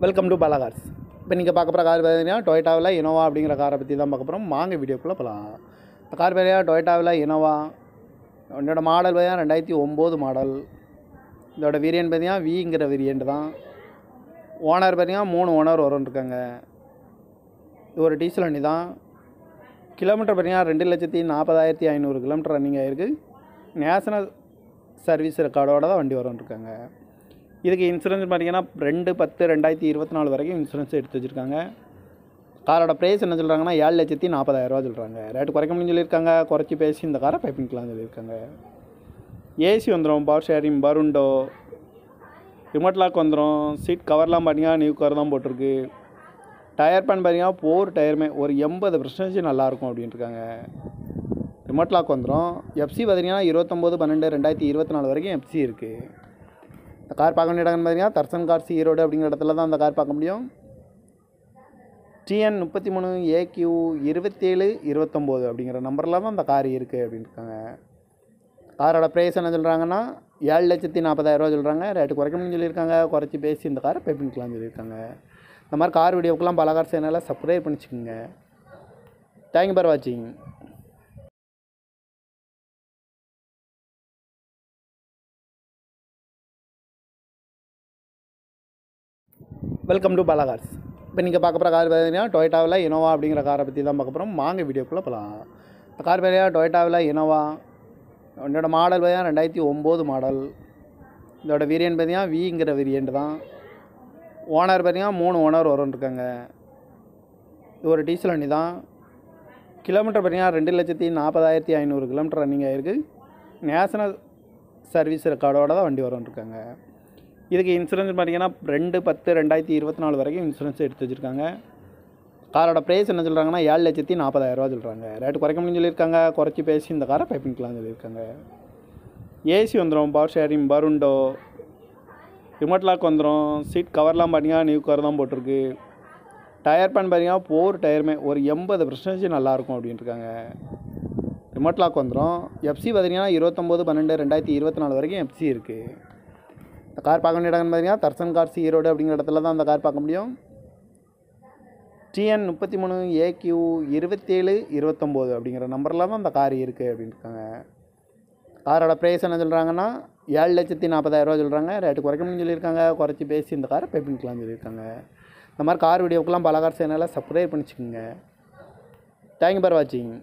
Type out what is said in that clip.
Welcome to Bala cars. இப்போ நீங்கள் பார்க்க போகிற கார் பார்த்தீங்கன்னா டொயோட்டாவில் இனோவா அப்படிங்கிற காரை பற்றி தான் பார்க்க போகிறோம். வாங்க வீடியோக்குள்ளே போகலாம். இந்த கார் பார்த்தீங்கன்னா டொயோட்டாவில் இனோவா. என்னோட மாடல் பார்த்தீங்கன்னா 2009 மாடல். இதோட வேரியன்ட் பார்த்தீங்கன்னா விங்கிற வேரியன்ட் தான். ஓனர் பார்த்தீங்கன்னா 3 ஓனர் வரும்ன்ருக்காங்க. இது ஒரு டீசல் வண்டி தான். கிலோமீட்டர் பார்த்தீங்கன்னா 2,40,500 கிலோமீட்டர் ரன்னிங் ஆகிருக்கு. நேஷனல் சர்வீஸ் ரெக்கார்டோட தான் வண்டி வரும்ன்ருக்காங்க. இதுக்கு இன்சூரன்ஸ் பார்த்தீங்கன்னா 2/10/2024 வரைக்கும் இன்சூரன்ஸ் எடுத்து வச்சுருக்காங்க. காரோட ப்ரைஸ் என்ன சொல்கிறாங்கன்னா 7,40,000 சொல்கிறாங்க. ரேட்டு குறைக்க முடியும்னு சொல்லியிருக்காங்க. குறைச்சி பேசி இந்த காரை பைப்பிங்கலாம்னு சொல்லியிருக்காங்க. ஏசி வந்துடும், பவர் ஷேரிங், பருண்டோ, ரிமோட் லாக் வந்துடும். சீட் கவர்லாம் பார்த்தீங்கன்னா நியூ கவர் தான் போட்டிருக்கு. டயர் பேன் பார்த்தீங்கன்னா 4 டயருமே ஒரு 80% நல்லாயிருக்கும் அப்படின்ட்டுருக்காங்க. ரிமோட் லாக் வந்துடும். எஃப்சி பார்த்தீங்கன்னா 29/12/2024 வரைக்கும் எஃப்சி இருக்குது. இந்த கார் பார்க்க வேண்டிய இடம்னு பார்த்தீங்கன்னா தர்சன் கார்ஸ் ஈரோடு அப்படிங்கிற இடத்துல தான் அந்த கார் பார்க்க முடியும். TN 33 AQ 2729 அப்படிங்கிற நம்பரில் தான் அந்த கார் இருக்குது அப்படின்ட்டுருக்காங்க. காரோட ப்ரைஸ் என்ன சொல்கிறாங்கன்னா 7,40,000 சொல்கிறாங்க. ரேட்டு குறைக்க முடியும்னு சொல்லியிருக்காங்க. குறைச்சி பேசி இந்த காரை பைப்பிங்கலாம்னு சொல்லியிருக்காங்க. இந்த மாதிரி கார் வீடியோக்கெல்லாம் பல கார் சேனலை சப்ஸ்கிரைப் பண்ணிச்சுக்கோங்க. தேங்க்யூ ஃபார் வாட்சிங். Welcome to Bala cars. இப்போ நீங்கள் பார்க்க போகிற கார் பார்த்தீங்கன்னா டொயோட்டாவில் இனோவா அப்படிங்கிற காரை பற்றி தான் பார்க்க போகிறோம். வாங்க வீடியோக்குள்ளே போகலாம். இந்த கார் பார்த்தீங்கன்னா டொயோட்டாவில் இனோவா. என்னோட மாடல் பார்த்தீங்கன்னா 2009 மாடல். இதோட வேரியன்ட் பார்த்தீங்கன்னா விங்கிற வேரியன்ட் தான். ஓனர் பார்த்தீங்கன்னா 3 ஓனர் வரும்ன்ருக்காங்க. இது ஒரு டீசல் வண்டி தான். கிலோமீட்டர் பார்த்தீங்கன்னா 2,40,500 கிலோமீட்டர் ரன்னிங் ஆகிருக்கு. நேஷனல் சர்வீஸ் ரெக்கார்டோட தான் வண்டி வரும்ன்ருக்காங்க. இதுக்கு இன்சூரன்ஸ் பார்த்தீங்கன்னா 2/10/2024 வரைக்கும் இன்சூரன்ஸ் எடுத்து வச்சுருக்காங்க. காரோட ப்ரைஸ் என்ன சொல்கிறாங்கன்னா 7,40,000 சொல்கிறாங்க. ரேட்டு குறைக்க முடியும்னு சொல்லியிருக்காங்க. குறைச்சி பேசி இந்த காரை பைப்பிங்கலாம்னு சொல்லியிருக்காங்க. ஏசி வந்துடும், பவர் ஷேரிங், பருண்டோ, ரிமோட் லாக் வந்துடும். சீட் கவர்லாம் பார்த்தீங்கன்னா நியூ கவர் தான் போட்டிருக்கு. டயர் பேன் பார்த்தீங்கன்னா 4 டயருமே ஒரு 80% நல்லாயிருக்கும் அப்படின்ட்டுருக்காங்க. ரிமோட் லாக் வந்துடும். எஃப்சி பார்த்தீங்கன்னா 29/12/2024 வரைக்கும் எஃப்சி இருக்குது. இந்த கார் பார்க்க வேண்டிய இடம்னு பார்த்தீங்கன்னா தர்சன் கார்ஸ் ஈரோடு அப்படிங்கிற இடத்துல தான் அந்த கார் பார்க்க முடியும். TN 33 AQ 2729 அப்படிங்கிற நம்பரில் தான் அந்த கார் இருக்குது அப்படின்ட்டுருக்காங்க. காரோட ப்ரைஸ் என்ன சொல்கிறாங்கன்னா 7,40,000 சொல்கிறாங்க. ரேட்டு குறைக்க முடியும்னு சொல்லியிருக்காங்க. குறைச்சி பேசி இந்த காரை பைப்பிங்கலாம்னு சொல்லியிருக்காங்க. இந்த மாதிரி கார் வீடியோக்கெல்லாம் பல கார் சேனலை சப்ஸ்கிரைப் பண்ணிச்சுக்கோங்க. தேங்க்யூ ஃபார் வாட்சிங்.